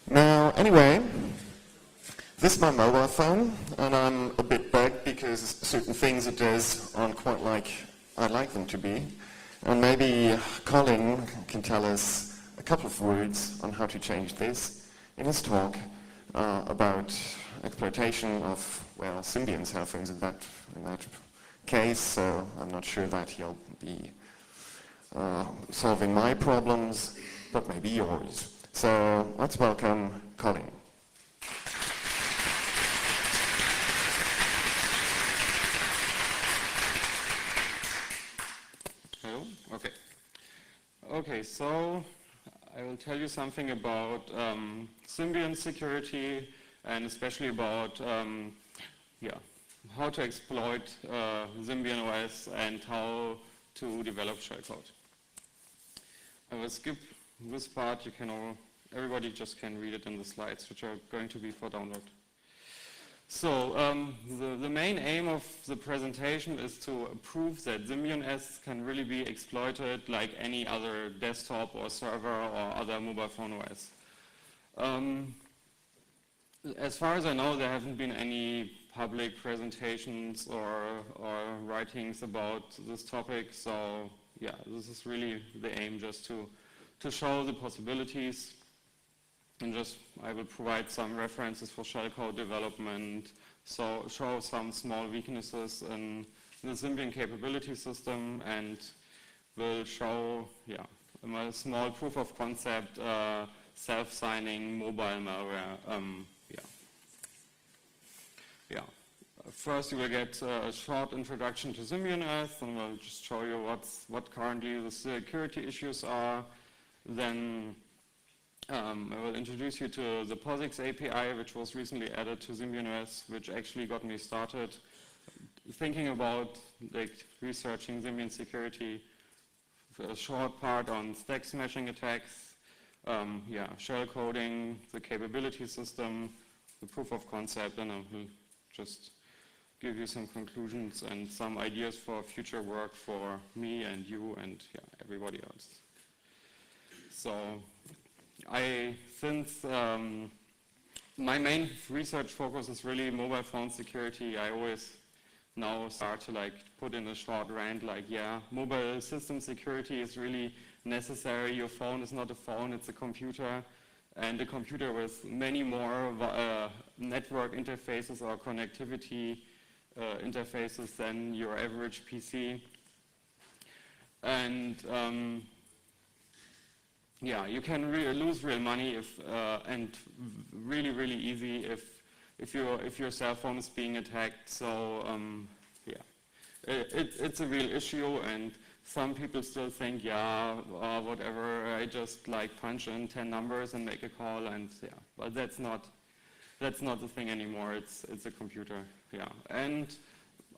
Now, anyway, this is my mobile phone, and I'm a bit bugged because certain things it does aren't quite like I'd like them to be. And maybe Colin can tell us a couple of words on how to change this in his talk about exploitation of, well, symbian cell phones in that case, so I'm not sure that he'll be solving my problems, but maybe yours. So let's welcome Colin. Hello? Okay. Okay, so I will tell you something about symbian security and especially about how to exploit Symbian OS and how to develop shellcode. I will skip this part. You can everybody just can read it in the slides, which are going to be for download. So the main aim of the presentation is to prove that Symbian OS can really be exploited like any other desktop or server or other mobile phone OS. As far as I know, there haven't been any public presentations or writings about this topic. So yeah, this is really the aim, just to show the possibilities. And I will provide some references for shellcode development, so show some small weaknesses in the Symbian capability system, and will show a small proof of concept self-signing mobile malware. First, you will get a short introduction to Symbian OS, and we'll just show you what currently the security issues are. Then I will introduce you to the POSIX API, which was recently added to Symbian OS, which actually got me started thinking about researching Symbian security. A short part on stack smashing attacks, shell coding, the capability system, the proof of concept, and I will just give you some conclusions and some ideas for future work for me and you and everybody else. So since my main research focus is really mobile phone security, I always now start to put in a short rant mobile system security is really necessary. Your phone is not a phone, it's a computer, and a computer with many more network interfaces or connectivity interfaces than your average PC. And you can lose real money and really easy if your cell phone is being attacked. So it's a real issue, and some people still think whatever, I just punch in 10 numbers and make a call, and but that's not the thing anymore. It's a computer. And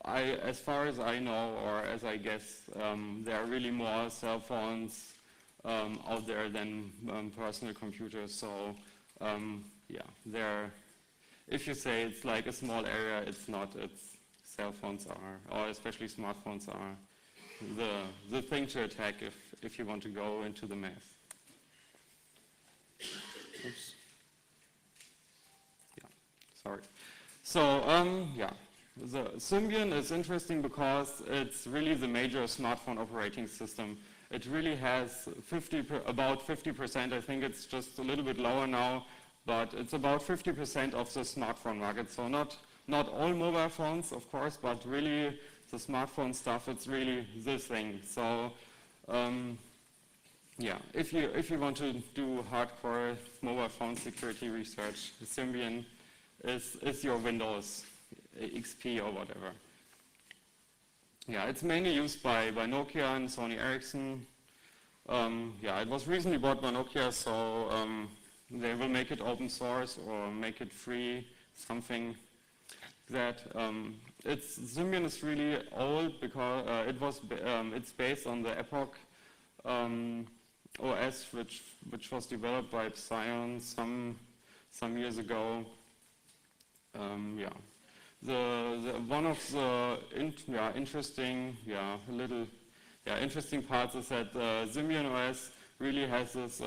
as far as I know, or as I guess, there are really more cell phones out there than personal computers. So if you say it's like a small area, it's not. It's cell phones are, or especially smartphones are, the thing to attack if you want to go into the math. Oops. Sorry. So the Symbian is interesting because it's really the major smartphone operating system. It really has about 50%, I think it's just a little bit lower now, but it's about 50% of the smartphone market. So not all mobile phones, of course, but really the smartphone stuff, it's really this thing. So if you want to do hardcore mobile phone security research, Symbian is your Windows XP or whatever. It's mainly used by Nokia and Sony Ericsson. It was recently bought by Nokia, so they will make it open source or make it free, something that Symbian is really old because it's based on the Epoch OS, which was developed by Psion some years ago. One of the interesting parts is that Symbian OS really has this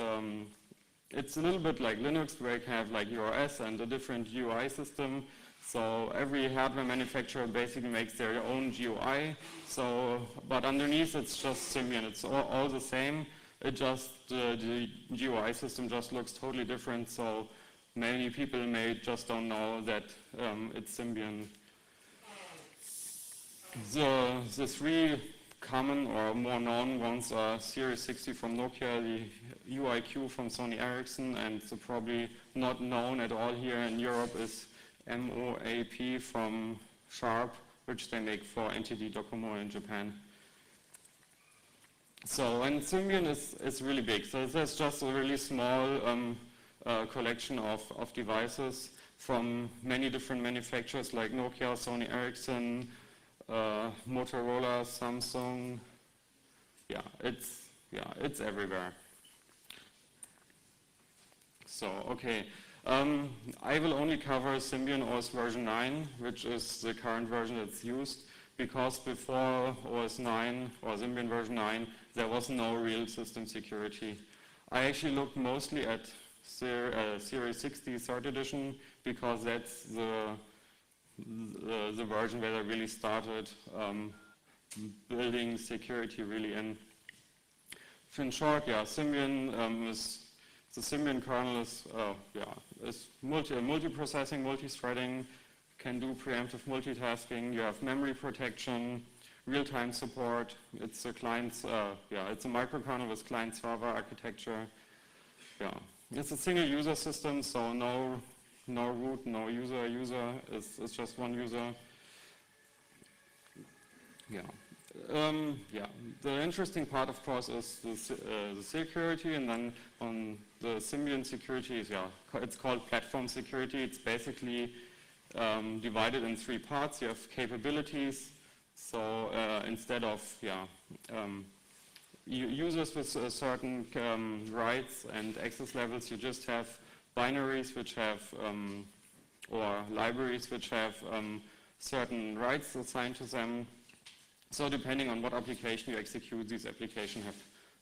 it's a little bit like Linux, where you can have like your OS and a different UI system. So every hardware manufacturer basically makes their own GUI. So, but underneath it's just Symbian. It's all the same. It just the GUI system just looks totally different. So many people may just don't know that it's Symbian. The three common or more known ones are Series 60 from Nokia, the UIQ from Sony Ericsson, and the probably not known at all here in Europe is MOAP from Sharp, which they make for NTT Docomo in Japan. So, and Symbian is really big. So there's just a really small collection of devices from many different manufacturers like Nokia, Sony Ericsson, Motorola, Samsung. It's everywhere. So, okay. I will only cover Symbian OS version 9, which is the current version that's used, because before OS 9 or Symbian version 9, there was no real system security. I actually looked mostly at Series 60 3rd edition, because that's the version where they really started building security really in. In short, Symbian the Symbian kernel is multi-processing, multi-threading, can do preemptive multitasking. You have memory protection, real-time support. It's a client, it's a microkernel with client-server architecture. It's a single-user system, so no root, no user. It's just one user. The interesting part, of course, is the security, and then on the Symbian security is, it's called platform security. It's basically divided in three parts. You have capabilities. So instead of users with certain rights and access levels, you just have binaries which have or libraries which have certain rights assigned to them. So depending on what application you execute, these applications have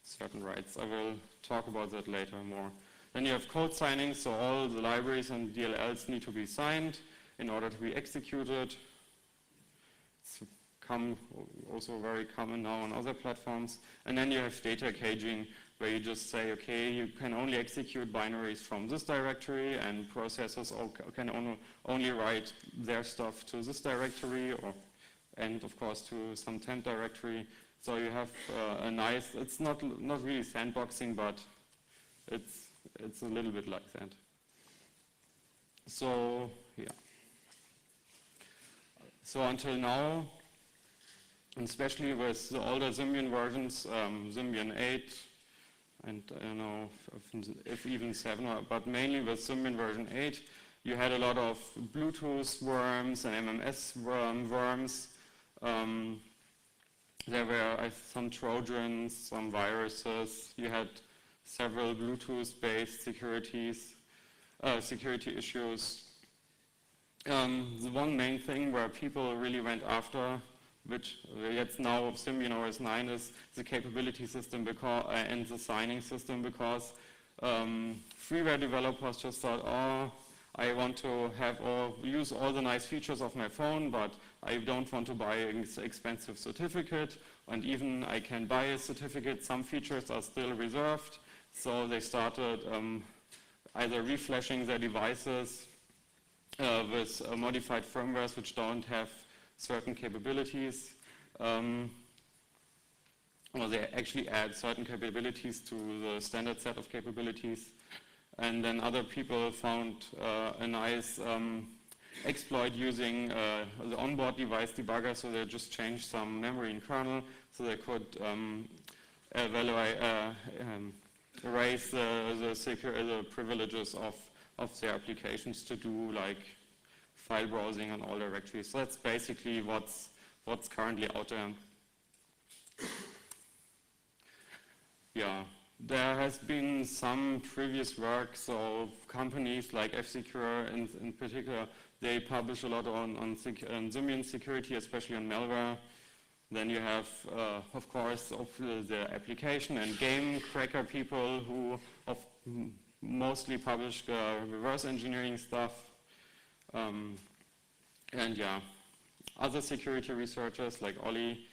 certain rights. I will talk about that later more. Then you have code signing, so all the libraries and DLLs need to be signed in order to be executed. It's also very common now on other platforms. And then you have data caging, where you just say, okay, you can only execute binaries from this directory, and processors can only write their stuff to this directory, and of course to some temp directory. So you have a nice, it's not really sandboxing, but it's a little bit like that. So so until now, and especially with the older Symbian versions, Symbian 8, and I don't know if even 7, but mainly with Symbian version 8, you had a lot of Bluetooth worms and MMS worms. There were some Trojans, some viruses. You had several Bluetooth-based security issues. The one main thing where people really went after, which gets now Symbian OS 9, is the capability system and the signing system, because freeware developers just thought, oh, I want to use all the nice features of my phone, but I don't want to buy an expensive certificate, and even I can buy a certificate, some features are still reserved. So they started either reflashing their devices with modified firmwares which don't have certain capabilities, or they actually add certain capabilities to the standard set of capabilities. And then other people found a nice exploit using the onboard device debugger, so they just changed some memory in kernel, so they could erase the privileges of their applications to do like file browsing on all directories. So that's basically what's currently out there. There has been some previous work, so companies like F-Secure in particular, they publish a lot on Symbian security, especially on malware. Then you have, of course, the application and game cracker people who mostly published reverse engineering stuff. And yeah, other security researchers like Ollie,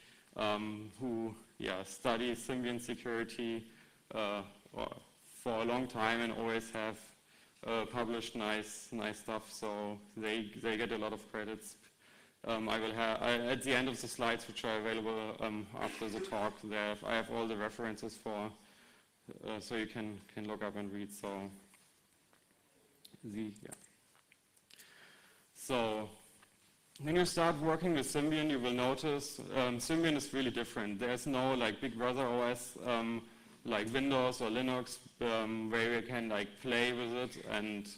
who study Symbian security for a long time and always have published nice stuff. So they get a lot of credits. I will have at the end of the slides, which are available after the talk. I have all the references for, so you can look up and read. So when you start working with Symbian, you will notice Symbian is really different. There's no like Big Brother OS like Windows or Linux where you can like play with it and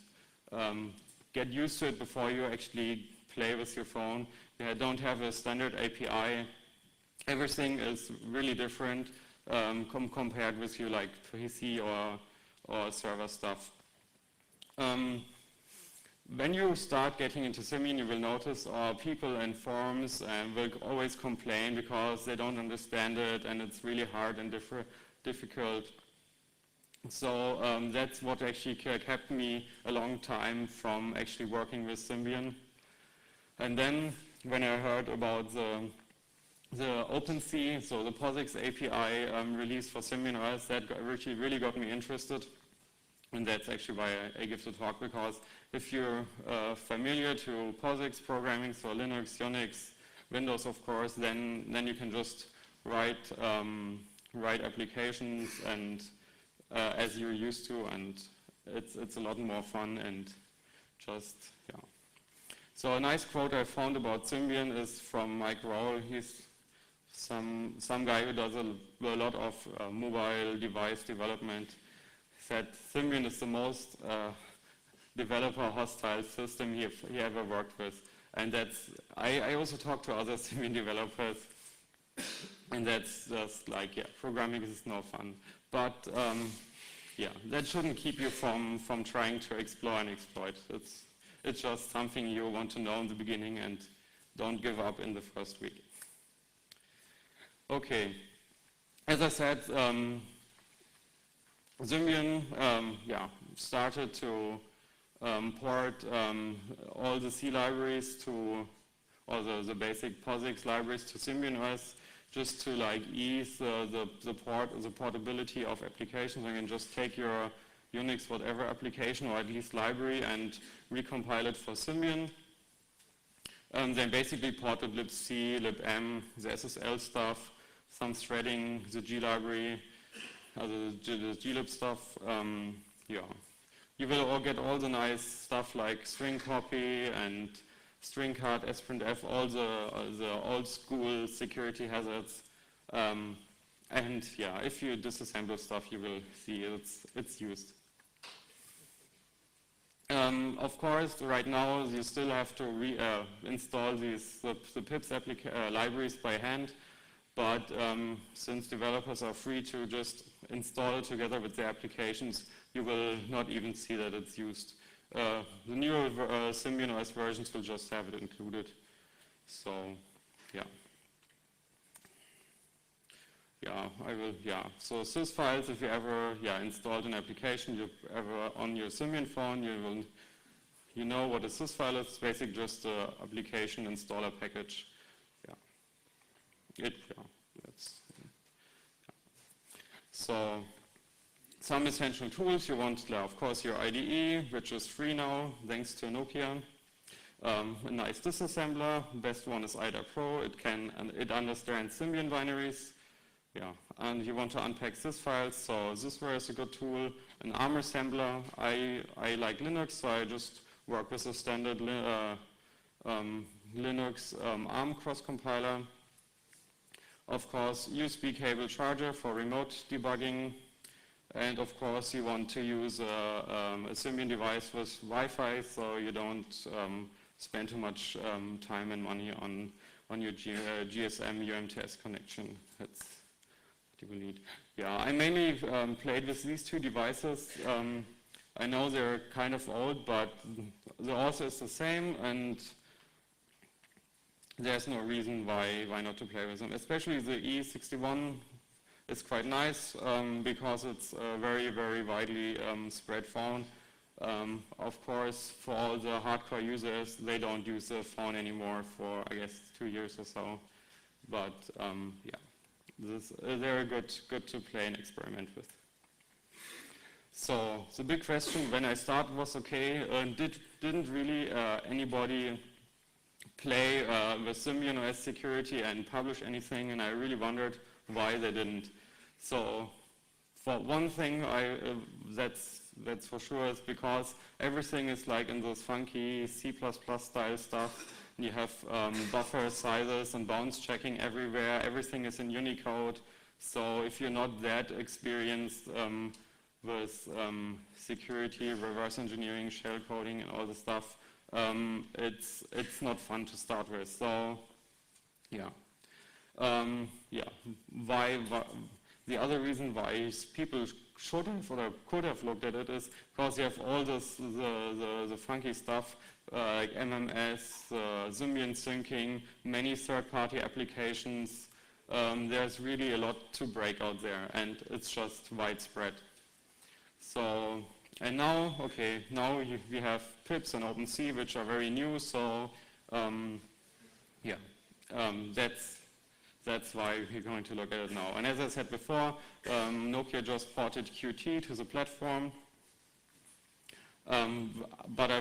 get used to it before you actually play with your phone. You don't have a standard API. Everything is really different compared with your like PC or server stuff. When you start getting into Symbian, you will notice people in forums will always complain because they don't understand it and it's really hard and difficult. So that's what actually kept me a long time from actually working with Symbian. And then when I heard about the OpenC, so the POSIX API release for Symbian OS, that really got me interested. And that's actually why I give the talk, because if you're familiar to POSIX programming, so Linux, Unix, Windows, of course, then you can just write applications and as you're used to, and it's a lot more fun and just, yeah. So a nice quote I found about Symbian is from Mike Rowell. He's some guy who does a lot of mobile device development. He said Symbian is the most developer hostile system he ever worked with. And that's, I also talked to other Symbian developers, and that's just like, yeah, programming is no fun. But yeah, that shouldn't keep you from trying to explore and exploit. It's just something you want to know in the beginning and don't give up in the first week. Okay, as I said, Symbian started to port all the C libraries to, or the basic POSIX libraries to Symbian OS, just to like ease the portability of applications. You can just take your Unix whatever application or at least library and recompile it for Symbian. Then basically port the libc, libm, the SSL stuff, some threading, the G library, the glib stuff. Yeah, you will all get all the nice stuff like string copy and string card, sprintf, all the old school security hazards. And yeah, if you disassemble stuff, you will see it's used. Of course, right now you still have to install the pips libraries by hand, but since developers are free to just install it together with their applications, you will not even see that it's used. The newer Symbian OS versions will just have it included. So, yeah. So sys files, if you ever installed an application you ever on your Symbian phone, you know what a sys file is. It's basically just an application installer package. So some essential tools you want, of course, your IDE, which is free now thanks to Nokia. A nice disassembler. Best one is IDA Pro. It understands Symbian binaries. Yeah, and you want to unpack sys files, so Sysware is a good tool. An ARM assembler. I like Linux, so I just work with a standard Linux ARM cross-compiler. Of course, USB cable charger for remote debugging. And of course, you want to use a Symbian device with Wi-Fi, so you don't spend too much time and money on your GSM UMTS connection. That's what you will need. Yeah, I mainly played with these two devices. I know they're kind of old, but the author is the same, and there's no reason why not to play with them. Especially the E61 is quite nice because it's a very, very widely spread phone. Of course, for all the hardcore users, they don't use the phone anymore for, I guess, 2 years or so. But yeah, they're good to play and experiment with. So the big question when I started was, okay, didn't really anybody play with Symbian OS security and publish anything? And I really wondered why they didn't. So for one thing, that's for sure, is because everything is like in those funky C++ style stuff. You have buffer sizes and bounds checking everywhere. Everything is in Unicode. So if you're not that experienced with security, reverse engineering, shell coding, and all the stuff, it's not fun to start with. So yeah, why the other reason why people should have or could have looked at it is because you have all this the funky stuff like MMS, Symbian syncing, many third-party applications. There's really a lot to break out there, and it's just widespread. So, and now, okay, now we have pips and OpenC, which are very new. So, that's why we're going to look at it now. And as I said before, Nokia just ported Qt to the platform. But I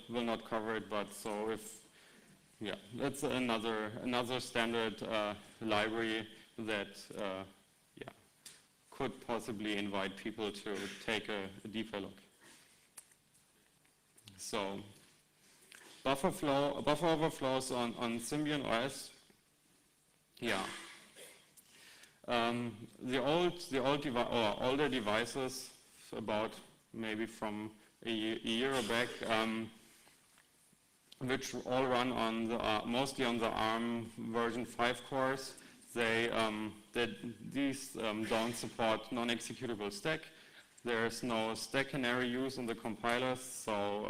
will not cover it. But so that's another standard library that could possibly invite people to take a deeper look. So buffer overflows on Symbian OS. Yeah. The older devices, about maybe from a year back, which all run on the mostly on the ARM version 5 cores. These don't support non-executable stack. There's no stack canary used in the compilers. So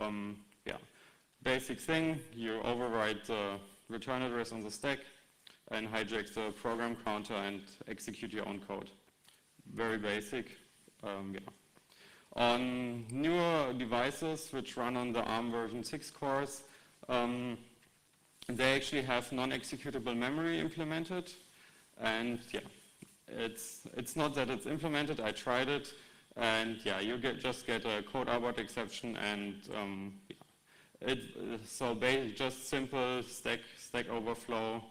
basic thing: you override the return address on the stack and hijack the program counter and execute your own code. Very basic. On newer devices which run on the ARM version 6 cores, they actually have non-executable memory implemented. And it's not that it's implemented. I tried it, and you just get a code abort exception, and just simple stack overflow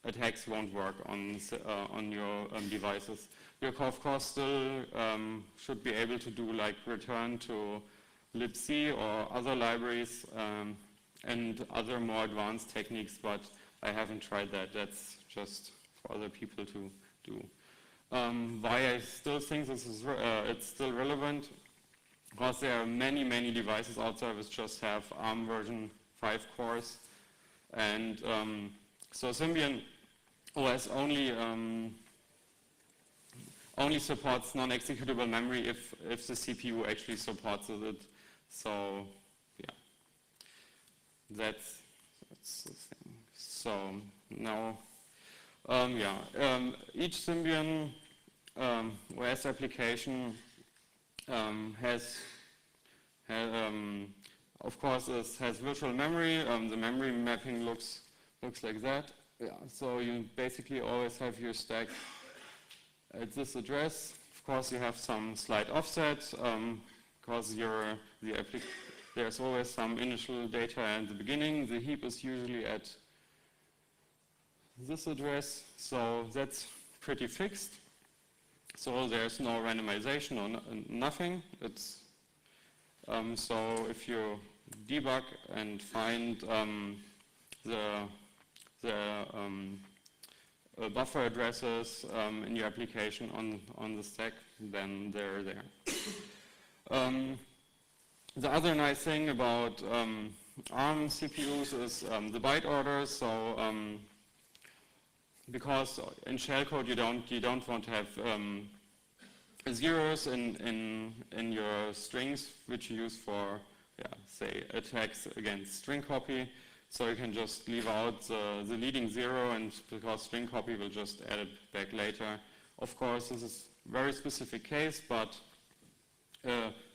attacks won't work on your devices. You of course still should be able to do like return to libc or other libraries and other more advanced techniques, but I haven't tried that. That's just for other people to do. Why I still think this is it's still relevant, because there are many devices out there which just have ARM version 5 cores, and so Symbian OS only supports non-executable memory if the CPU actually supports it. So that's the thing. So now, each Symbian OS application of course, has virtual memory. The memory mapping looks like that. So you basically always have your stack at this address. Of course, you have some slight offset because there's always some initial data at the beginning. The heap is usually at this address, so that's pretty fixed. So there's no randomization or nothing. It's so if you debug and find the buffer addresses in your application on the stack, then they're there. The other nice thing about ARM CPUs is the byte order. So because in shellcode you don't want to have zeros in your strings, which you use for say attacks against string copy. So you can just leave out the leading zero, and because string copy will just add it back later, Of course, this is a very specific case, but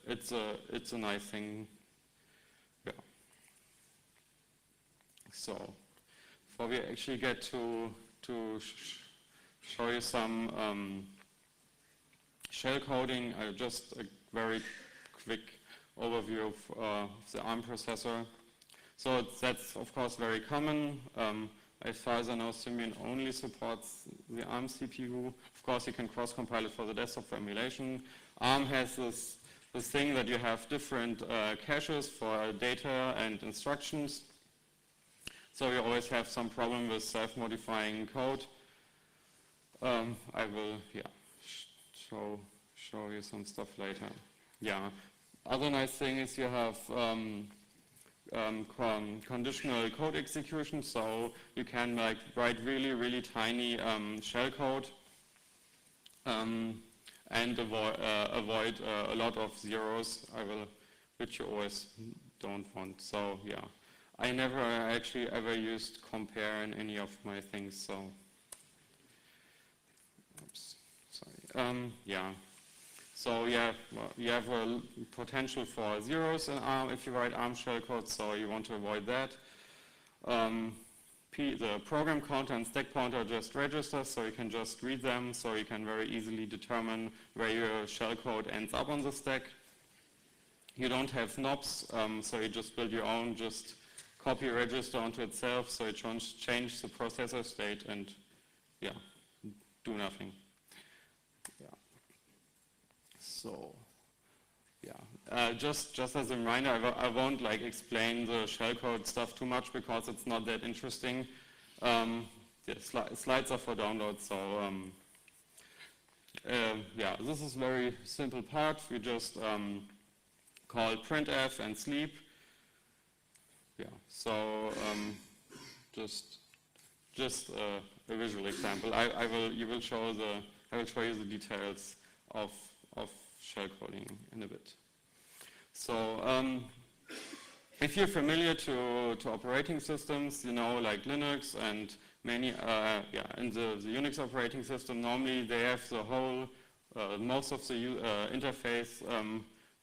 it's a nice thing. Yeah. So, before we actually get to show you some shell coding, just a very quick overview of the ARM processor. So that's of course very common. As far as I know, Symbian only supports the ARM CPU. Of course, you can cross-compile it for the desktop for emulation. ARM has this thing that you have different caches for data and instructions. So you always have some problem with self-modifying code. I will, show you some stuff later. Yeah. Other nice thing is you have conditional code execution, so you can like write really tiny shell code and avoid a lot of zeros, which you always don't want. So yeah, I never actually ever used compare in any of my things. So, oops, sorry. Yeah. So yeah, you have a potential for zeros in ARM if you write ARM shellcode, so you want to avoid that. The program counter and stack pointer just registers, so you can just read them, so you can very easily determine where your shellcode ends up on the stack. You don't have knobs, so you just build your own, just copy register onto itself, so you change the processor state and yeah, do nothing. So, yeah, just as a reminder, I won't like explain the shellcode stuff too much because it's not that interesting. The slides are for download, so yeah, this is a very simple part. We just call printf and sleep. Yeah, so just a visual example. I will show you the details of shellcoding in a bit. So if you're familiar to operating systems, you know, like Linux and many, in the Unix operating system, normally they have the whole, most of the interface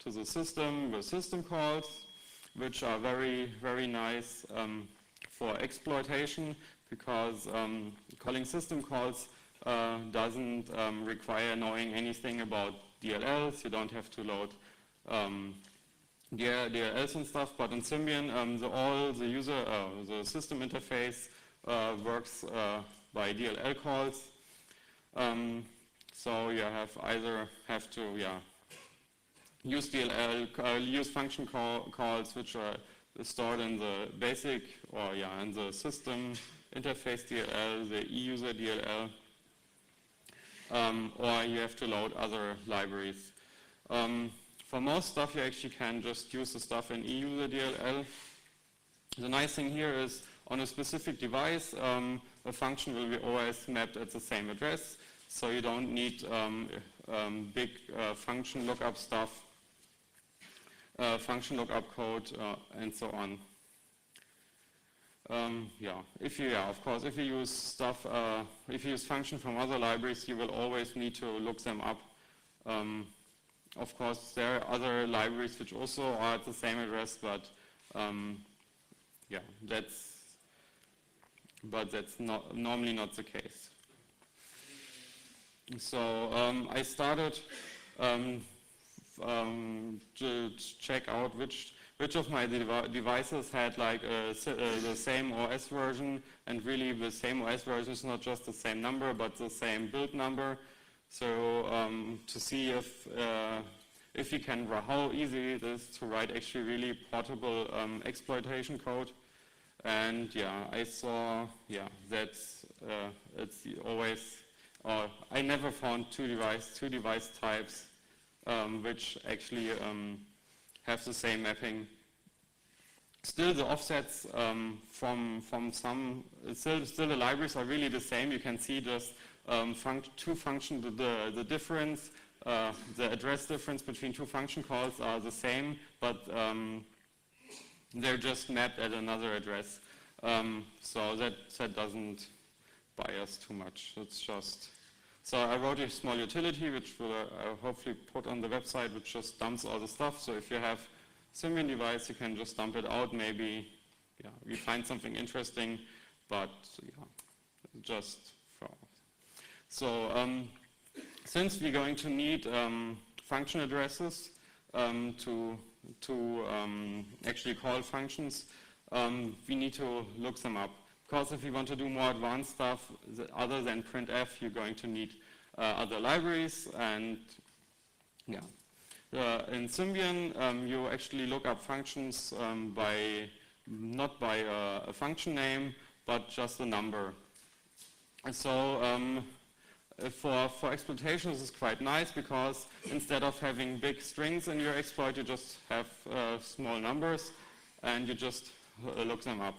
to the system with system calls, which are very nice for exploitation because calling system calls doesn't require knowing anything about DLLs. You don't have to load DLLs and stuff, but in Symbian, the system interface works by DLL calls. So you have to use DLL, use function calls which are stored in the basic in the system interface DLL, the e-user DLL. Or you have to load other libraries. For most stuff, you actually can just use the stuff in e-user DLL. The nice thing here is on a specific device, a function will be always mapped at the same address, so you don't need big function lookup stuff, function lookup code, and so on. Of course, if you use stuff, if you use function from other libraries, you will always need to look them up. Of course, there are other libraries which also are at the same address, but that's normally not the case. So I started to check out which of my devices had like the same OS version, and really the same OS version is not just the same number, but the same build number. So to see if you can, how easy it is to write actually really portable exploitation code. And I saw that it's always, I never found two device types which actually have the same mapping. Still, the offsets from some, still the libraries are really the same. You can see just two functions, the difference, the address difference between two function calls are the same, but they're just mapped at another address. So that doesn't bias too much. It's just So I wrote a small utility, which will hopefully put on the website, which just dumps all the stuff. So if you have Symbian device, you can just dump it out. Maybe you find something interesting, but just for. So since we're going to need function addresses to actually call functions, we need to look them up. Because if you want to do more advanced stuff other than printf, you're going to need other libraries. And in Symbian, you actually look up functions not by a function name, but just a number. And so for exploitation, this is quite nice, because instead of having big strings in your exploit, you just have small numbers, and you just look them up.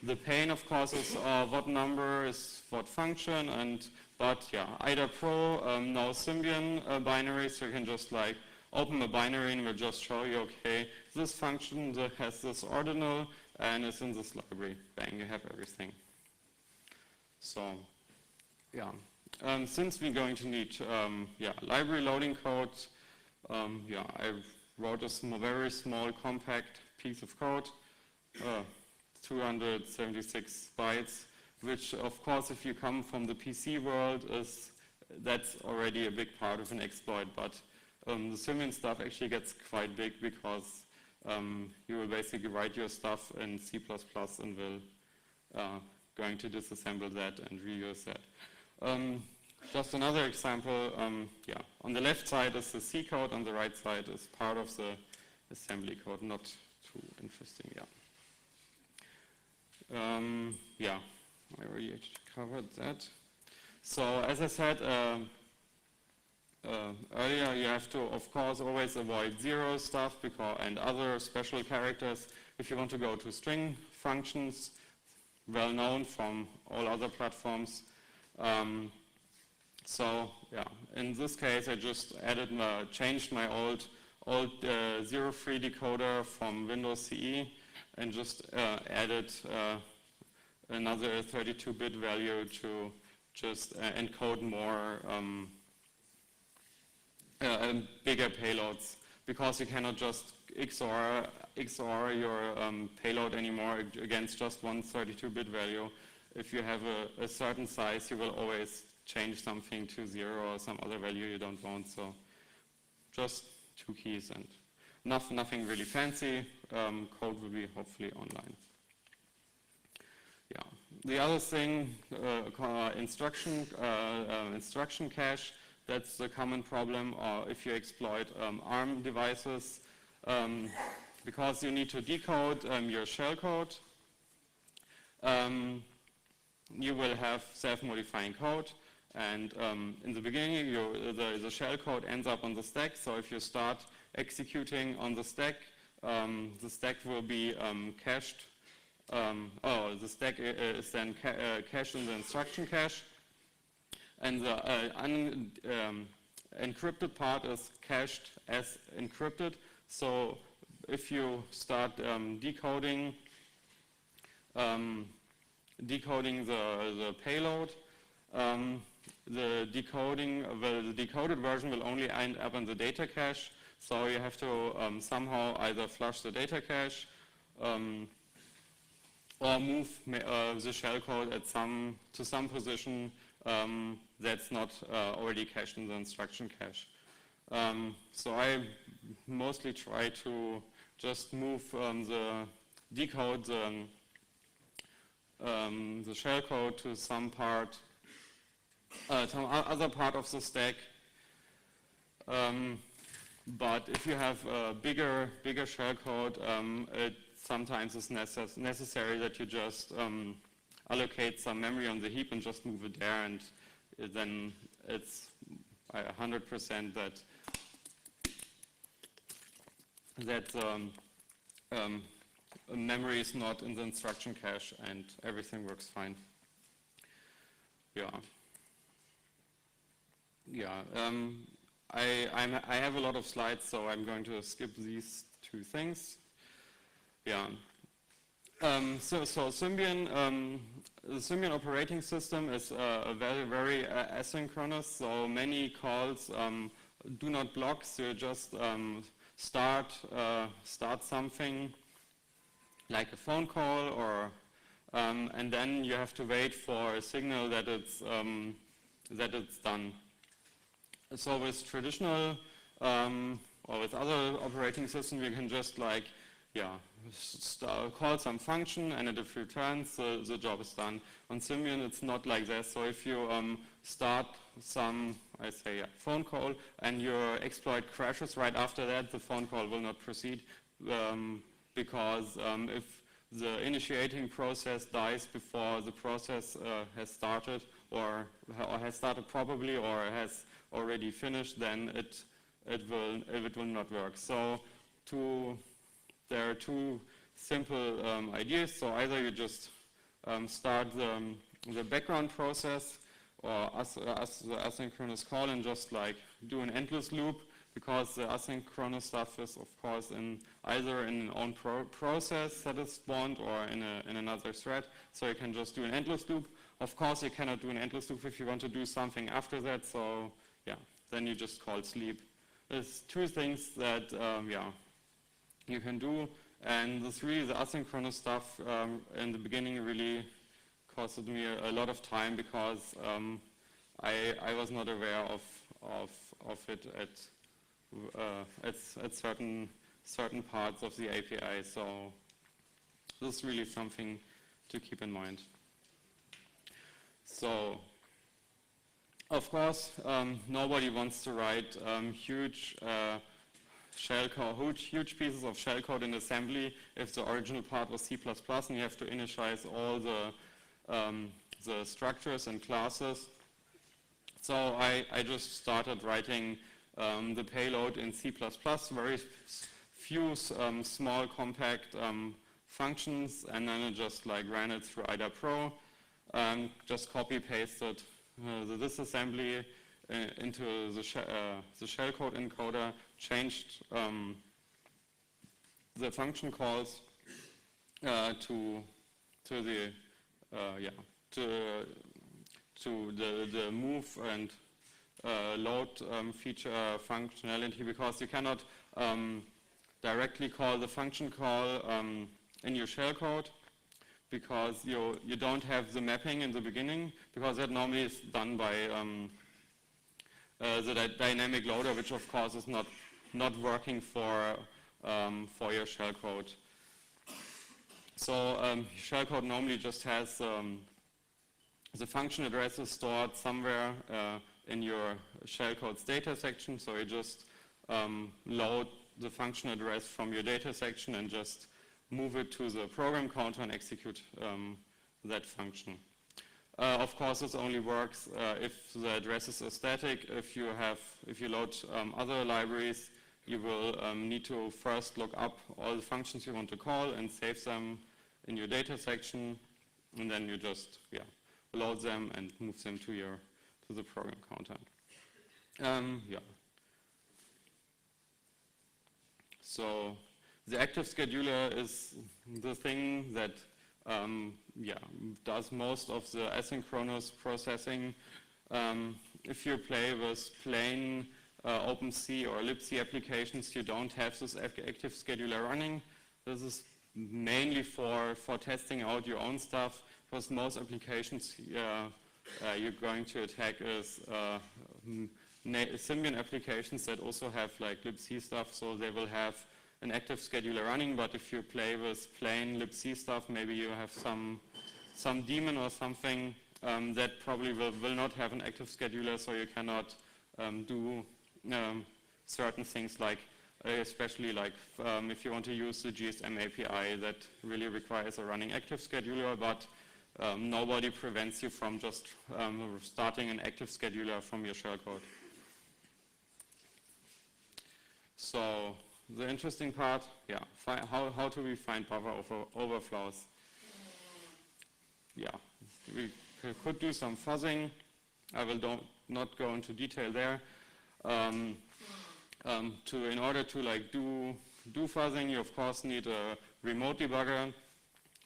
The pain, of course, is what number is what function, but either Pro knows Symbian binary, so you can just open a binary and we'll just show you, okay, this function that has this ordinal and it's in this library. Bang, you have everything. So, since we're going to need library loading code, I wrote a very small, compact piece of code. 276 bytes, which of course if you come from the PC world, that's already a big part of an exploit, but the Symbian stuff actually gets quite big, because you will basically write your stuff in C++ and will going to disassemble that and reuse that. Just another example, on the left side is the C code, on the right side is part of the assembly code, not too interesting, I already actually covered that. So as I said earlier, you have to, of course, always avoid zero stuff and other special characters if you want to go to string functions, well known from all other platforms. In this case, I just changed my old 03 decoder from Windows CE and just added another 32-bit value to just encode more bigger payloads, because you cannot just XOR your payload anymore against just one 32-bit value. If you have a certain size, you will always change something to 0 or some other value you don't want. So just 2 keys and nothing really fancy. Code will be hopefully online. The other thing, instruction cache, that's the common problem, or if you exploit ARM devices, because you need to decode your shellcode. You will have self-modifying code, and in the beginning, the shellcode ends up on the stack. So if you start executing on the stack will be cached. The stack is then cached in the instruction cache, and the encrypted part is cached as encrypted. So if you start decoding the payload, the decoded version will only end up in the data cache. So you have to somehow either flush the data cache or move the shellcode to some position that's not already cached in the instruction cache. So I mostly try to just move decode the shellcode to some other part of the stack. But if you have a bigger shellcode, it sometimes is necessary that you just allocate some memory on the heap and just move it there, and then it's 100% that memory is not in the instruction cache and everything works fine. I have a lot of slides, so I'm going to skip these 2 things. So Symbian, the Symbian operating system is very asynchronous. So many calls do not block. So you just start something like a phone call, or and then you have to wait for a signal that it's done. So with traditional or with other operating systems, you can just call some function, and if it returns, the job is done. On Symbian, it's not like that. So if you start some, phone call, and your exploit crashes right after that, the phone call will not proceed, because if the initiating process dies before the process has started, or has started probably, or has already finished, then it will not work. So there are two simple ideas. So either you just start the background process, or the asynchronous call, and just do an endless loop, because the asynchronous stuff is, of course, either in an own process that is spawned, or in another thread. So you can just do an endless loop. Of course, you cannot do an endless loop if you want to do something after that. So yeah, then you just call sleep. There's two things that you can do, and the asynchronous stuff in the beginning really costed me a lot of time, because I was not aware of it at certain parts of the API. So this is really something to keep in mind. So of course, nobody wants to write huge huge pieces of shellcode in assembly if the original part was C++, and you have to initialize all the structures and classes. So I just started writing the payload in C++, very few small compact functions, and then I just ran it through IDA Pro, just copy-pasted the disassembly into the shellcode encoder, changed the function calls to the move and load feature functionality, because you cannot directly call the function call in your shellcode, because you don't have the mapping in the beginning, because that normally is done by the dynamic loader, which of course is not working for your shellcode. So shellcode normally just has the function address is stored somewhere in your shellcode's data section. So you just load the function address from your data section and just move it to the program counter and execute that function. Of course, this only works if the addresses are static. If you load other libraries, you will need to first look up all the functions you want to call and save them in your data section, and then you just load them and move them to the program counter. So the active scheduler is the thing that does most of the asynchronous processing. If you play with plain OpenC or libc applications, you don't have this active scheduler running. This is mainly for testing out your own stuff, because most applications you're going to attack is Symbian applications that also have libc stuff, so they will have an active scheduler running. But if you play with plain libc stuff, maybe you have some daemon or something that probably will not have an active scheduler, so you cannot do certain things, especially if you want to use the GSM API, that really requires a running active scheduler, but nobody prevents you from just starting an active scheduler from your shellcode. So the interesting part, how do we find buffer overflows? We could do some fuzzing. I will not go into detail there. In order to do fuzzing, you of course need a remote debugger.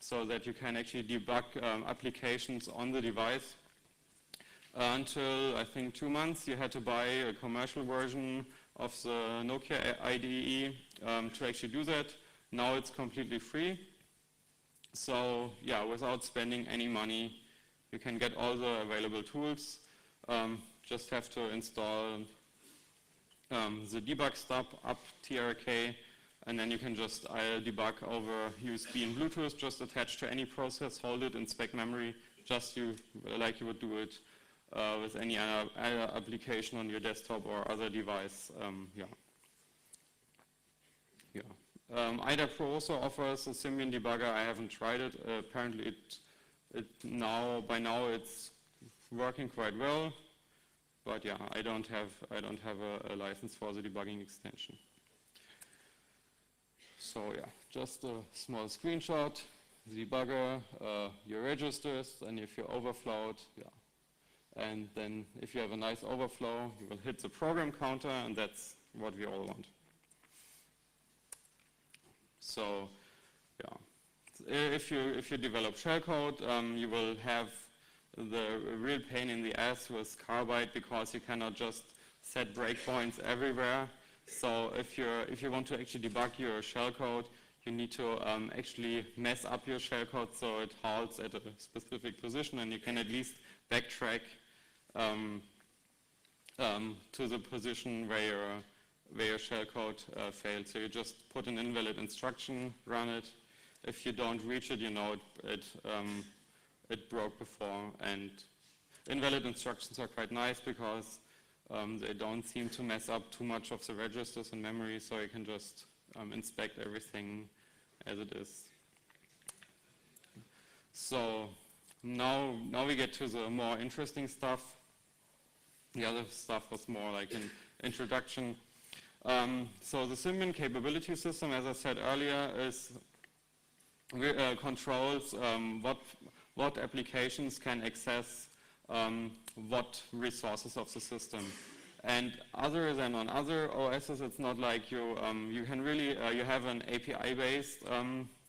so that you can actually debug applications on the device. Until, I think, 2 months, you had to buy a commercial version of the Nokia IDE to actually do that. Now it's completely free. So yeah, without spending any money, you can get all the available tools. Just have to install the debug stub up TRK, and then you can just debug over USB and Bluetooth, just attach to any process, hold it in spec memory, just like you would do it with any other application on your desktop or other device. IDA Pro also offers a Symbian debugger. I haven't tried it. Apparently, by now it's working quite well. But yeah, I don't have a license for the debugging extension. So yeah, just a small screenshot, the debugger, your registers, and if you overflowed, yeah. And then if you have a nice overflow, you will hit the program counter, and that's what we all want. So yeah, if you develop shellcode, you will have the real pain in the ass with Carbide, because you cannot just set breakpoints everywhere. So if you want to actually debug your shellcode, you need to actually mess up your shellcode so it halts at a specific position, and you can at least backtrack to the position where your shellcode failed. So you just put an invalid instruction, run it. If you don't reach it, you know it broke before. And invalid instructions are quite nice because they don't seem to mess up too much of the registers and memory, so you can just inspect everything as it is. So now we get to the more interesting stuff. The other stuff was more like an introduction. So the Symbian capability system, as I said earlier, controls what applications can access what resources of the system. And other than on other OSs, it's not like you can really you have an API-based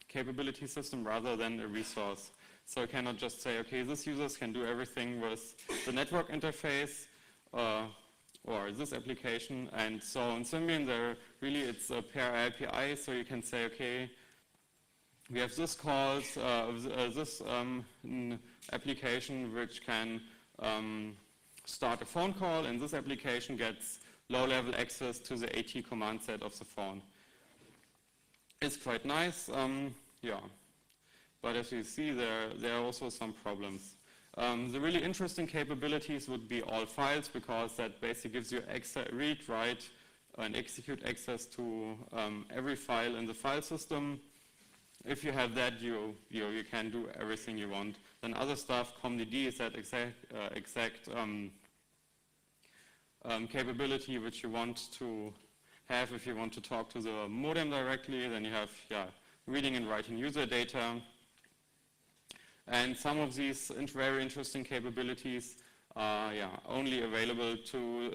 capability system rather than a resource. So you cannot just say, okay, this users can do everything with the network interface or this application. And so in Symbian, it's a pair API, so you can say, okay, we have this calls, this application which can start a phone call, and this application gets low-level access to the AT command set of the phone. It's quite nice, yeah. But as you see, there are also some problems. The really interesting capabilities would be all files, because that basically gives you read, write, and execute access to every file in the file system. If you have that, you can do everything you want. Then other stuff, ComDD is that exact capability which you want to have if you want to talk to the modem directly. Then you have reading and writing user data. And some of these very interesting capabilities are only available to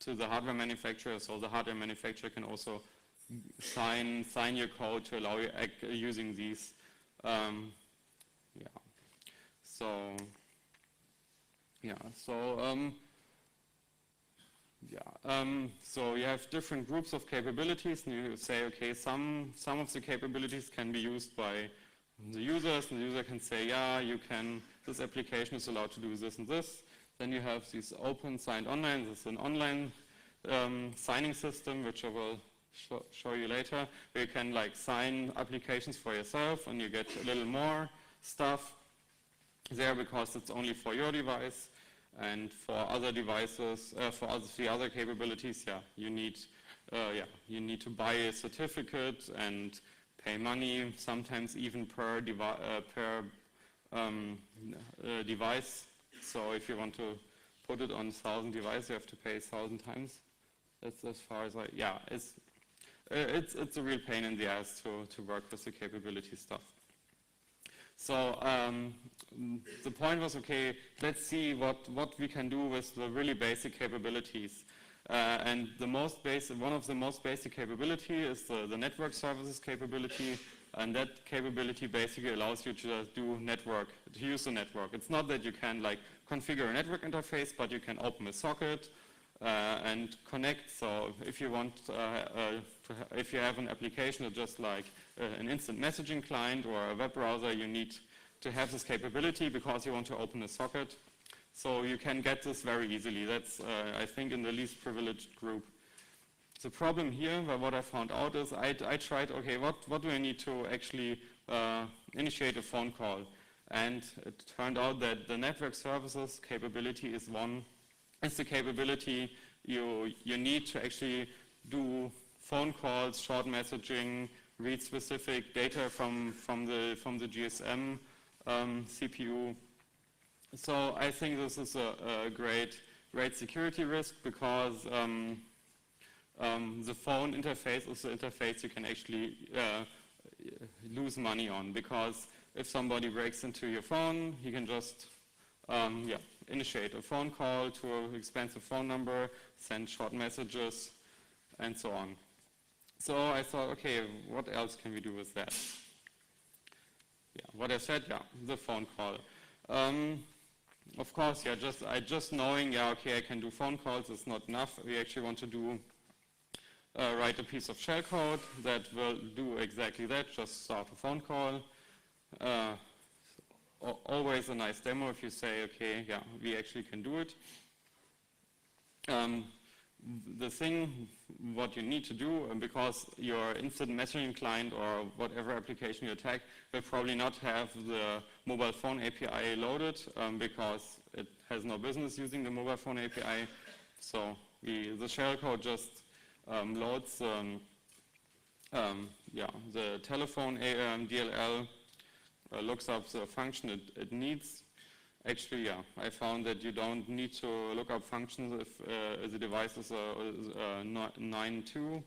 the hardware manufacturer. So the hardware manufacturer can also sign your code to allow you using these. So you have different groups of capabilities, and you say, okay, some of the capabilities can be used by the users, and the user can say, yeah, you can. This application is allowed to do this and this. Then you have these open signed online. This is an online signing system, which I will show you later, where you can sign applications for yourself, and you get a little more stuff there because it's only for your device. And for other devices, for the other capabilities, you need to buy a certificate and pay money, sometimes even per device. So if you want to put it on 1,000 devices, you have to pay 1,000 times. That's as far as it's a real pain in the ass to work with the capability stuff. So the point was, okay, let's see what we can do with the really basic capabilities. And one of the most basic capability is the network services capability, And that capability basically allows you to use the network. It's not that you can like configure a network interface, but you can open a socket and connect. So if you want, if you have an application that's just like an instant messaging client or a web browser, you need to have this capability because you want to open a socket. So you can get this very easily. That's, I think, in the least privileged group. The problem here, what I found out is I tried, okay, what do I need to actually initiate a phone call? And it turned out that the network services capability is the capability you need to actually do phone calls, short messaging, read specific data from the GSM CPU. So I think this is a great security risk because the phone interface is the interface you can actually lose money on, because if somebody breaks into your phone, he can just initiate a phone call to an expensive phone number, send short messages, and so on. So I thought, okay, what else can we do with that? Yeah, what I said, the phone call. Of course, just knowing, okay, I can do phone calls is not enough. We actually want to do write a piece of shellcode that will do exactly that, just start a phone call. Always a nice demo if you say, okay, we actually can do it. The thing, what you need to do, because your instant messaging client or whatever application you attack will probably not have the mobile phone API loaded because it has no business using the mobile phone API. So the shellcode just loads the telephone DLL, looks up the function it needs. Actually, I found that you don't need to look up functions if the device is a 9.2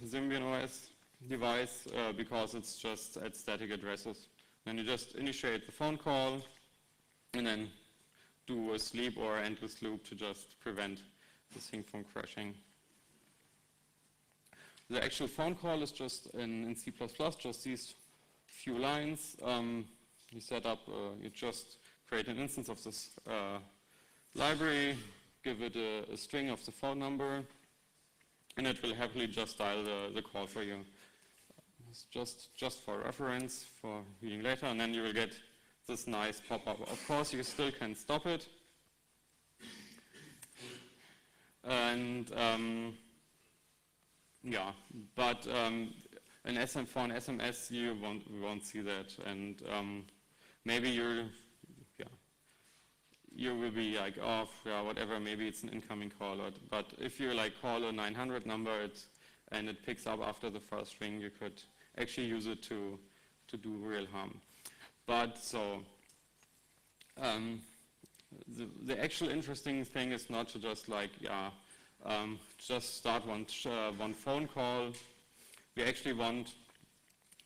Symbian OS device because it's just at static addresses. Then you just initiate the phone call and then do a sleep or endless loop to just prevent the thing from crashing. The actual phone call is just in C++, just these few lines. You set up, you just create an instance of this library, give it a string of the phone number, and it will happily just dial the call for you. It's just for reference, for reading later, and then you will get this nice pop-up. Of course, you still can stop it. And but for an SMS, you won't see that, and maybe you will be like, oh, whatever, maybe it's an incoming call. But if you like call a 900 number and it picks up after the first ring, you could actually use it to do real harm. But so the actual interesting thing is not to just like just start one phone call. We actually want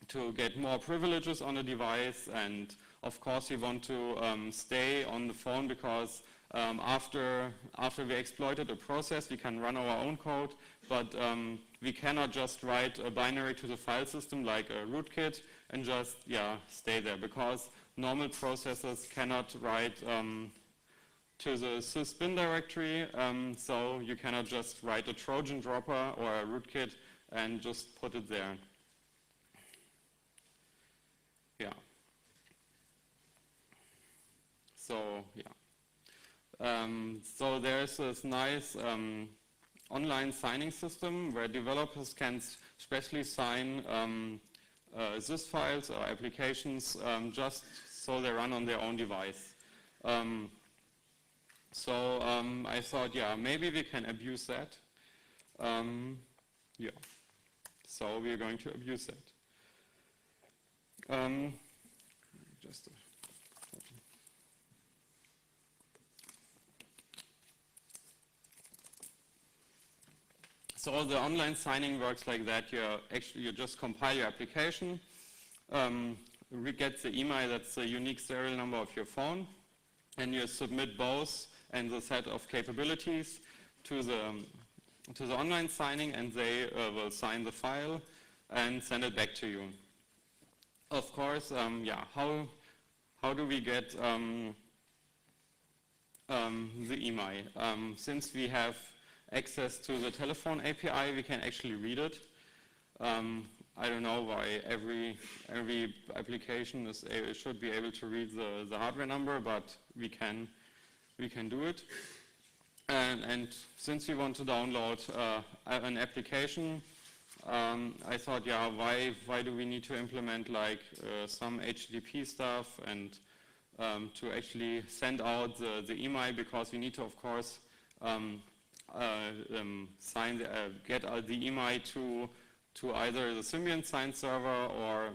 to get more privileges on the device, and of course we want to stay on the phone because after we exploited a process, we can run our own code, but we cannot just write a binary to the file system like a rootkit and just stay there, because normal processors cannot write to the sysbin directory, so you cannot just write a Trojan dropper or a rootkit and just put it there. So there's this nice online signing system where developers can specially sign sys files or applications just so they run on their own device. So I thought, maybe we can abuse that. So we're going to abuse that. So the online signing works like that. You just compile your application, we get the email that's the unique serial number of your phone, and you submit both and the set of capabilities to the online signing, and they will sign the file. and send it back to you. Of course, yeah, how do we get the email? Since we have access to the telephone API, we can actually read it. I don't know why every application should be able to read the hardware number, but we can do it. And since we want to download an application, I thought, yeah, why do we need to implement like some HTTP stuff and to actually send out the email, because we need to, of course, get the email to either the Symbian signed server or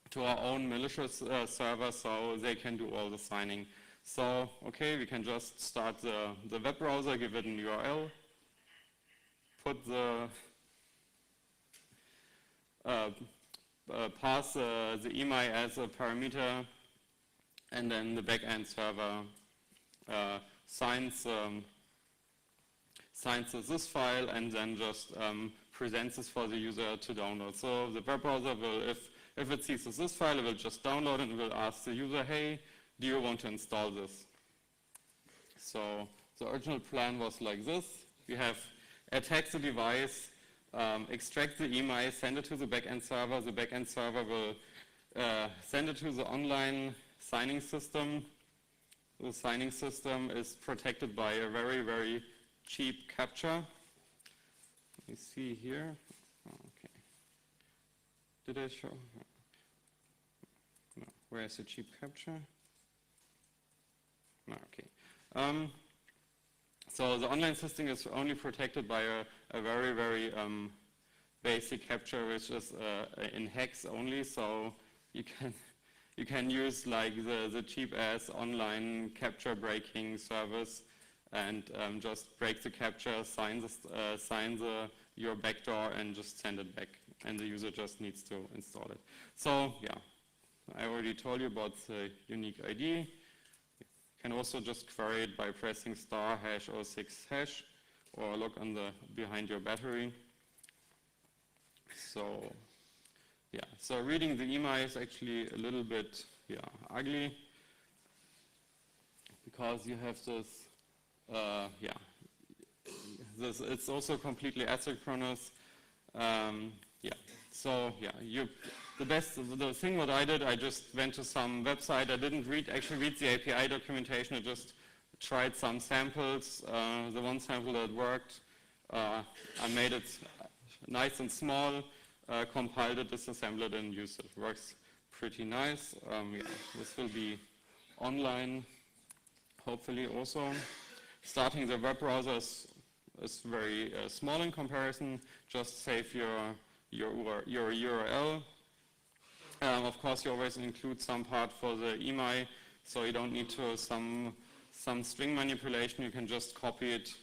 to our own malicious server, so they can do all the signing. So, okay, we can just start the web browser, give it an URL, put the pass the email as a parameter, and then the backend server signs the sys file and then just presents this for the user to download. So the web browser will, if it sees the sys file, it will just download it and will ask the user, hey, do you want to install this? So the original plan was like this. We have attack the device, extract the email, send it to the backend server. The backend server will send it to the online signing system. The signing system is protected by a very, very cheap captcha. Let me see here. Okay. Did I show? No. Where is the cheap captcha? No, okay. So the online system is only protected by a very, very basic captcha, which is in hex only. So you can use like the cheap ass online captcha breaking service and just break the captcha, sign your backdoor, and just send it back. And the user just needs to install it. So yeah, I already told you about the unique ID. You can also just query it by pressing *#06# or look on the behind your battery. So yeah, so reading the email is actually a little bit ugly, because you have this. It's also completely asynchronous. The thing what I did, I just went to some website. I didn't actually read the API documentation. I just tried some samples. The one sample that worked, I made it nice and small, compiled it, disassembled it, and used it. Works pretty nice. This will be online, hopefully also. Starting the web browser is very small in comparison. Just save your URL. Of course, you always include some part for the email, so you don't need to some string manipulation. You can just copy it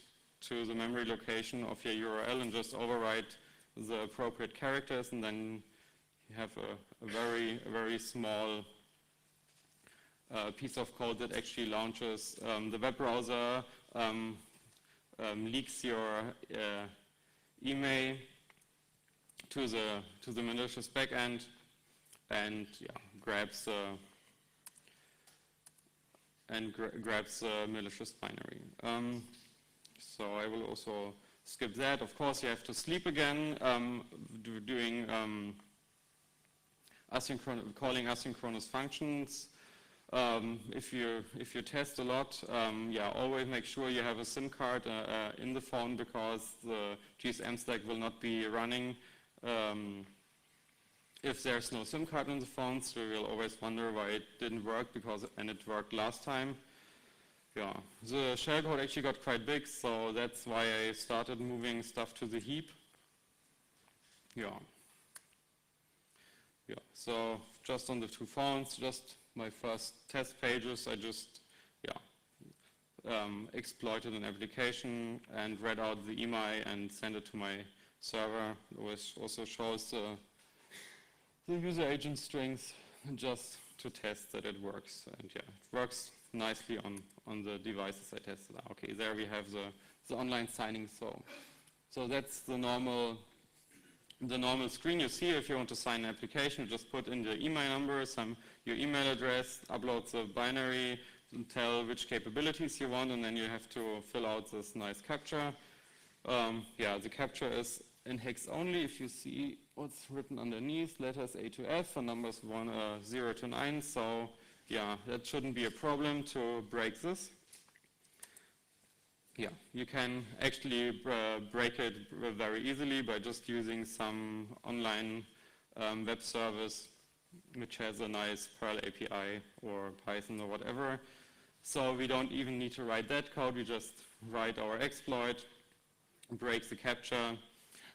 to the memory location of your URL and just overwrite the appropriate characters, and then you have a very, very small piece of code that actually launches the web browser, leaks your email to the malicious backend, and grabs the malicious binary. So I will also skip that. Of course, you have to sleep again, doing calling asynchronous functions. If you test a lot, always make sure you have a SIM card in the phone, because the GSM stack will not be running if there's no SIM card in the phone. So you'll always wonder why it didn't work, and it worked last time. Yeah, the shellcode actually got quite big, so that's why I started moving stuff to the heap. So just on the two phones, just my first test pages, I just exploited an application and read out the email and sent it to my server, which also shows the user agent strings, just to test that it works. And it works nicely on the devices I tested. Okay, there we have the online signing. So that's the normal the normal screen you see if you want to sign an application. You just put in the email number, your email address, upload the binary, and tell which capabilities you want, and then you have to fill out this nice captcha. The captcha is in hex only. If you see what's written underneath, letters A to F and numbers 0 to 9. So yeah, that shouldn't be a problem to break this. Yeah, you can actually break it very easily by just using some online web service which has a nice Perl API or Python or whatever. So we don't even need to write that code, we just write our exploit, break the captcha.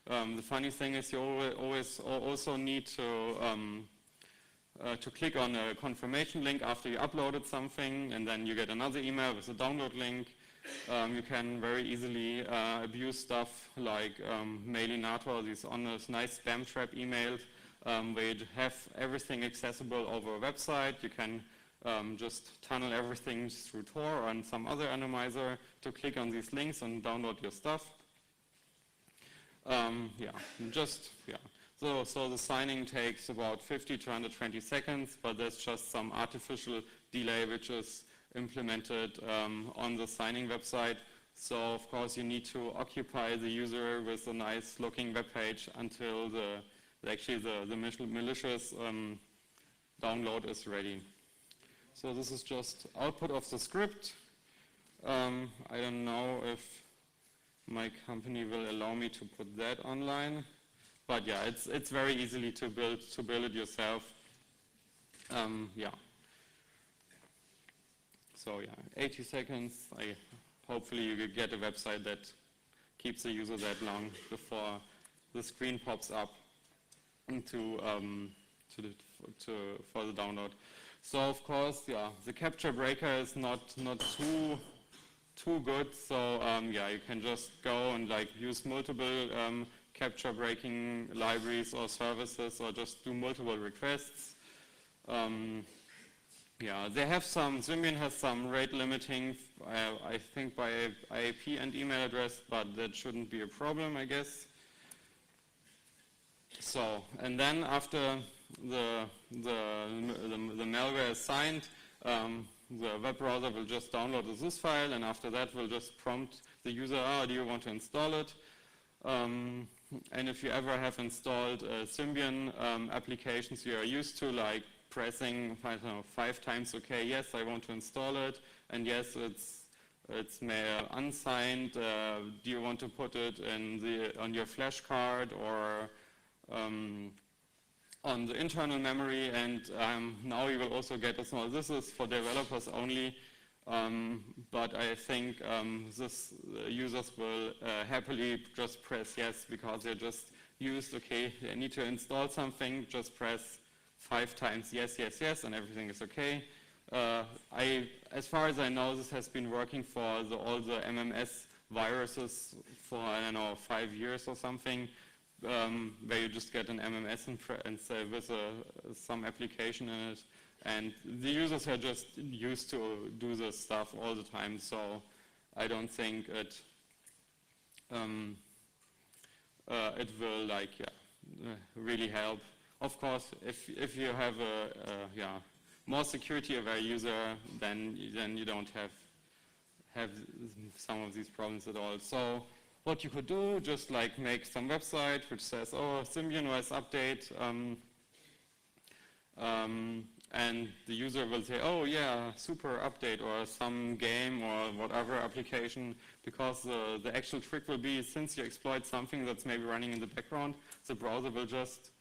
The funny thing is you always also need to click on a confirmation link after you uploaded something, and then you get another email with a download link. You can very easily abuse stuff like mailinator, these nice spam trap emails, where you have everything accessible over a website. You can just tunnel everything through Tor or some other anonymizer to click on these links and download your stuff. So the signing takes about 50 to 120 seconds, but there's just some artificial delay which is implemented on the signing website. So of course you need to occupy the user with a nice looking web page until the malicious download is ready. So this is just output of the script. I don't know if my company will allow me to put that online, but yeah, it's very easily to build it yourself. So yeah, 80 seconds. Hopefully you get a website that keeps the user that long before the screen pops up for the download. So of course, yeah, the captcha breaker is not too good. So you can just go and use multiple captcha breaking libraries or services, or just do multiple requests. They have Symbian has some rate limiting, I think by IP and email address, but that shouldn't be a problem, I guess. So, and then after the malware is signed, the web browser will just download the sys file, and after that will just prompt the user, do you want to install it? And if you ever have installed Symbian applications you are used to, like pressing 5 times OK, yes, I want to install it, and yes, it's unsigned. Do you want to put it on your flash card or on the internal memory? And now you will also get a small. This is for developers only, but I think users will happily just press yes, because they're just used. Okay, they need to install something. Just press 5 times yes, yes, yes, and everything is okay. As far as I know, this has been working for all the MMS viruses for, I don't know, 5 years or something, where you just get an MMS and say with some application in it, and the users are just used to do this stuff all the time. So I don't think it will really help. Of course, if you have a more security-aware user, then you don't have some of these problems at all. So what you could do, just make some website which says, Symbian OS update, and the user will say, oh yeah, super update, or some game or whatever application, because the actual trick will be, since you exploit something that's maybe running in the background, the browser will just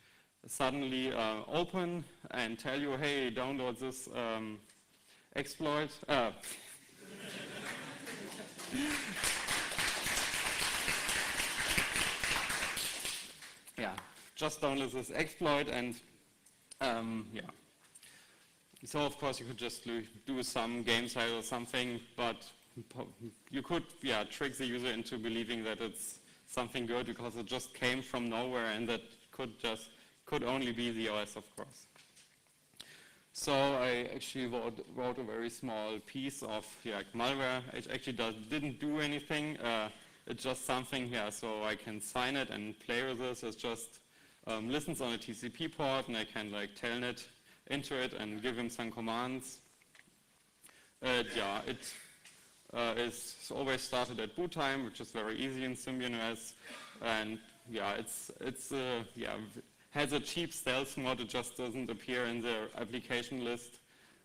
suddenly open and tell you, hey, download this exploit. Just download this exploit, and So of course you could just do some game side or something, but you could trick the user into believing that it's something good because it just came from nowhere, and that could only be the OS, of course. So I actually wrote a very small piece of malware. It actually didn't do anything. It's just something so I can sign it and play with this. It's just listens on a TCP port, and I can like telnet into it and give him some commands. Yeah, it is always started at boot time, which is very easy in Symbian OS, and yeah, has a cheap stealth mode. It just doesn't appear in the application list,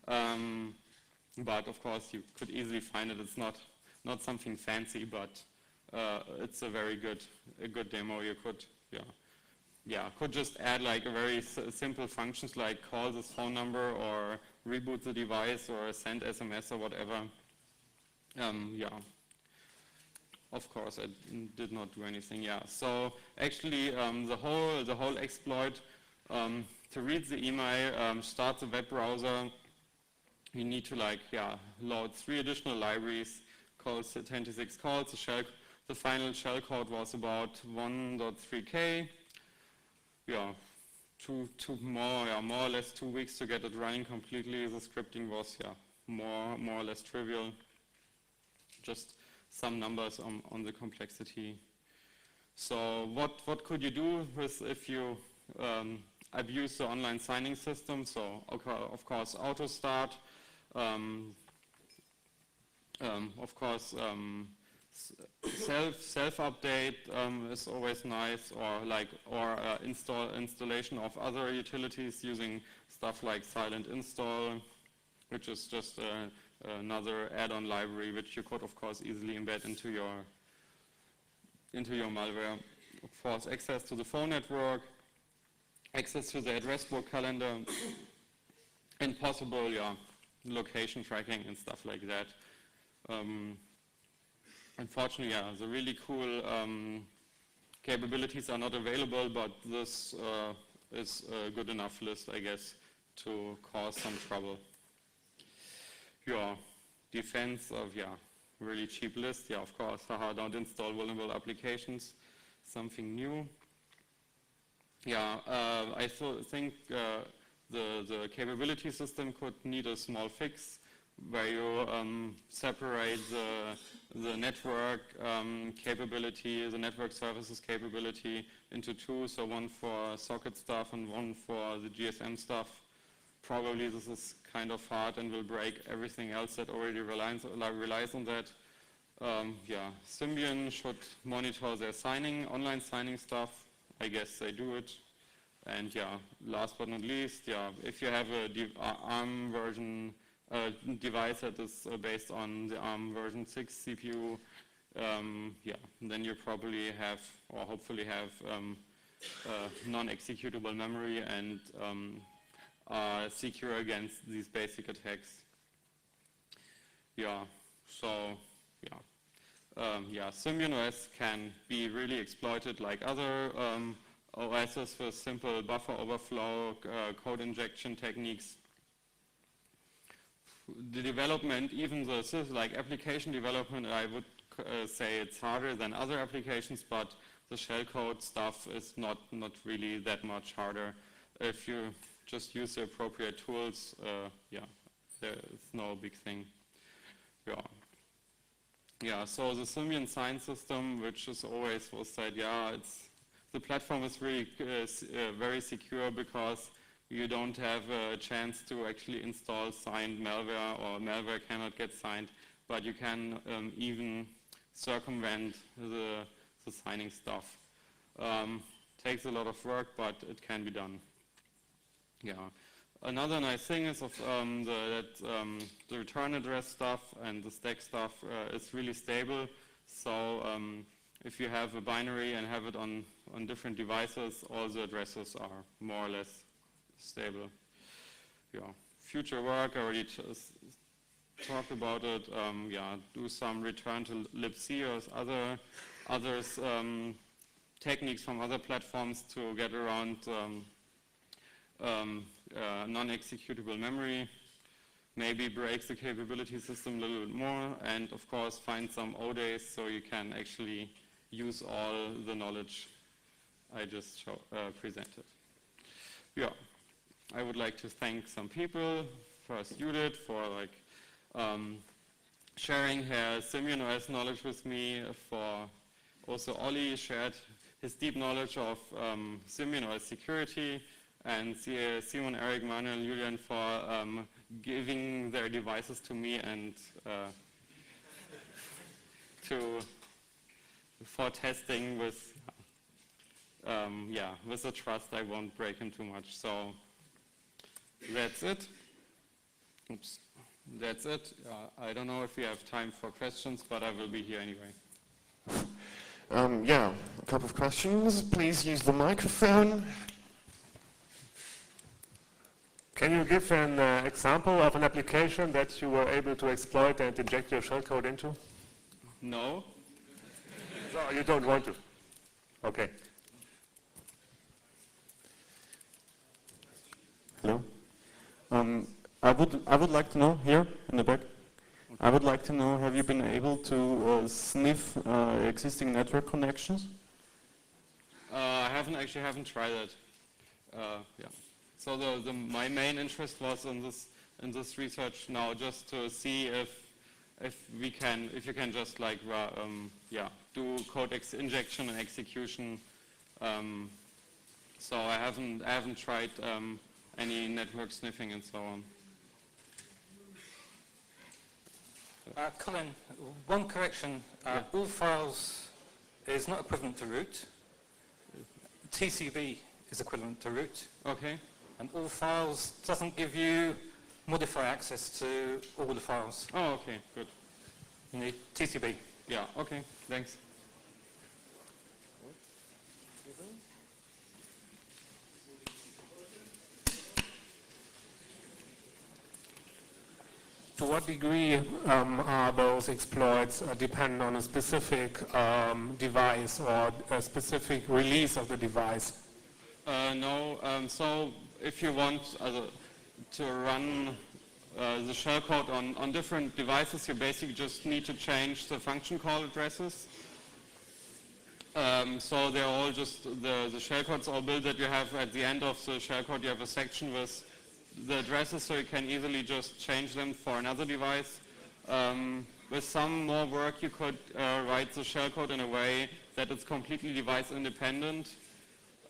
but of course you could easily find it. It's not something fancy, but it's a very good demo. You could could just add like a very simple functions like call this phone number or reboot the device or send SMS or whatever. Of course, I did not do anything. Yeah, so actually the whole exploit to read the email, start the web browser. You need to load 3 additional libraries called 26 calls. The final shell code was about 1.3K. Yeah, more or less 2 weeks to get it running completely. The scripting was more or less trivial. Just some numbers on the complexity. So what could you do if you abuse the online signing system? So of course auto start. Of course self update is always nice, or installation of other utilities using stuff like silent install, which is just another add-on library which you could of course easily embed into your malware. Of course, access to the phone network, access to the address book calendar, and possible location tracking and stuff like that. Unfortunately, the really cool capabilities are not available, but this is a good enough list, I guess, to cause some trouble. Defense of really cheap list. Of course, don't install vulnerable applications. Something new. I think the capability system could need a small fix where you separate the network capability, the network services capability into 2. So one for socket stuff and one for the GSM stuff. Probably this is kind of hard and will break everything else that already relies on that. Symbian should monitor their online signing stuff. I guess they do it. And last but not least, if you have a ARM version device that is based on the ARM version 6 CPU, then you probably have, or hopefully have, non-executable memory and secure against these basic attacks. Symbian OS can be really exploited like other OSs with simple buffer overflow, code injection techniques. The development, even the application development, I would say it's harder than other applications, but the shellcode stuff is not really that much harder. If you just use the appropriate tools, it's no big thing. So the Symbian sign system, which is always was said, the platform is really very secure because you don't have a chance to actually install signed malware, or malware cannot get signed, but you can even circumvent the signing stuff. Takes a lot of work, but it can be done. Another nice thing is that the return address stuff and the stack stuff is really stable. So if you have a binary and have it on different devices, all the addresses are more or less stable. Future work, I already talked about it. Do some return to libc or others techniques from other platforms to get around non-executable memory. Maybe break the capability system a little bit more, and of course find some O-days so you can actually use all the knowledge I just presented. I would like to thank some people. First Judith for sharing her Symbian OS knowledge with me. For also Ollie shared his deep knowledge of Symbian or security, and Simon, Eric, Manuel, and Julian for giving their devices to me and for testing with with the trust I won't break him too much. So that's it. Oops. That's it. I don't know if we have time for questions, but I will be here anyway. Yeah, a couple of questions. Please use the microphone. Can you give an example of an application that you were able to exploit and inject your shellcode into? No. No, you don't want to. Okay. Hello. I would like to know, here in the back, I would like to know, have you been able to sniff existing network connections? I haven't tried it. Yeah. So my main interest was in this research now, just to see if you can just like do code injection and execution. So I haven't tried any network sniffing and so on. Colin, one correction. All files is not equivalent to root. TCB is equivalent to root. Okay. And all files doesn't give you modifier access to all the files. Oh, okay, good. You need TCB. Yeah, okay, thanks. To what degree are those exploits dependent on a specific device or a specific release of the device? No, so if you want to run the shellcode on different devices, you basically just need to change the function call addresses. So they're all just, the shellcode's all built that you have at the end of the shellcode, you have a section with the addresses, so you can easily just change them for another device. With some more work, you could write the shellcode in a way that it's completely device independent.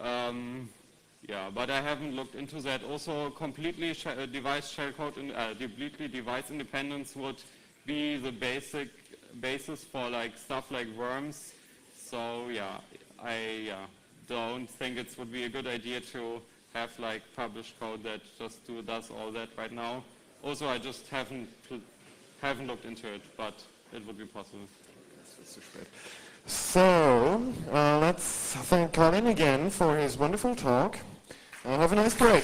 Yeah, but I haven't looked into that. Also, completely device shellcode, completely device independence would be the basis for like stuff like worms. So yeah, I don't think it would be a good idea to have like published code that just does all that right now. Also, I just haven't looked into it, but it would be possible. So, let's thank Colin again for his wonderful talk, and have a nice break.